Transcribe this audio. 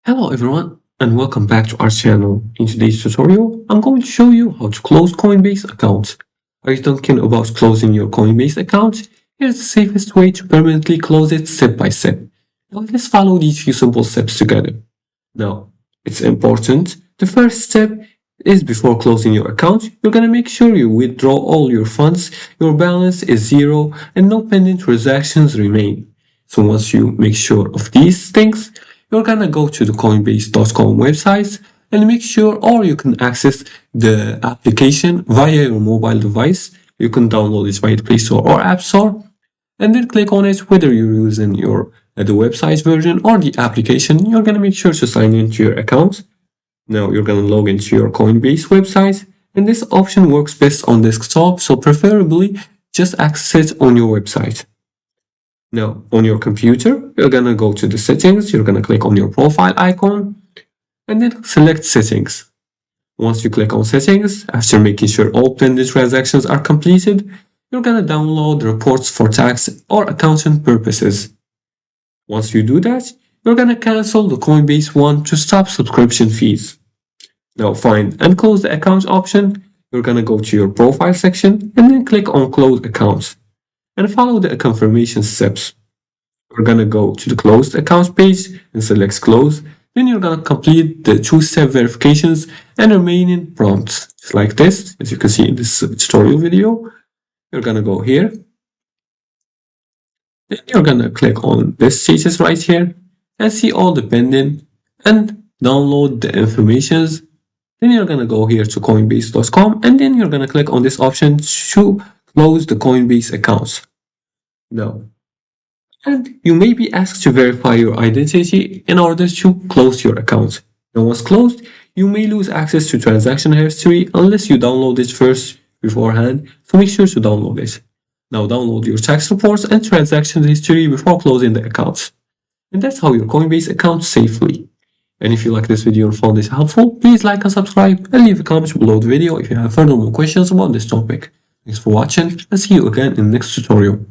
Hello everyone and welcome back to our channel. In today's tutorial, I'm going to show you how to close Coinbase accounts. Are you thinking about closing your Coinbase account? Here's the safest way to permanently close it step by step. Now let's follow these few simple steps together. Now, it's important. The first step is before closing your account, you're gonna make sure you withdraw all your funds, your balance is zero, and no pending transactions remain. So once you make sure of these things, you're gonna go to the Coinbase.com website and make sure, or you can access the application via your mobile device. You can download it via the Play Store or App Store, and then click on it whether you're using the website version or the application. You're gonna make sure to sign into your account. Now you're gonna log into your Coinbase website, and this option works best on desktop, so preferably just access it on your website. Now, on your computer, you're gonna go to the settings, you're gonna click on your profile icon, and then select settings. Once you click on settings, after making sure all pending transactions are completed, you're gonna download reports for tax or accounting purposes. Once you do that, you're gonna cancel the Coinbase one to stop subscription fees. Now find and close the account option, you're gonna go to your profile section and then click on close accounts and follow the confirmation steps. We're gonna go to the closed account page and select close. Then you're gonna complete the two-step verifications and remaining prompts. Just like this, as you can see in this tutorial video. You're gonna go here. Then you're gonna click on this status right here and see all the pending and download the informations. Then you're gonna go here to Coinbase.com and then you're gonna click on this option to close the Coinbase accounts. Now, and you may be asked to verify your identity in order to close your account. Now, once closed, you may lose access to transaction history unless you download it first beforehand, so make sure to download it. Now, download your tax reports and transaction history before closing the accounts. And that's how your Coinbase account safely. And if you like this video and found it helpful, please like and subscribe and leave a comment below the video if you have further more questions about this topic. Thanks for watching and see you again in the next tutorial.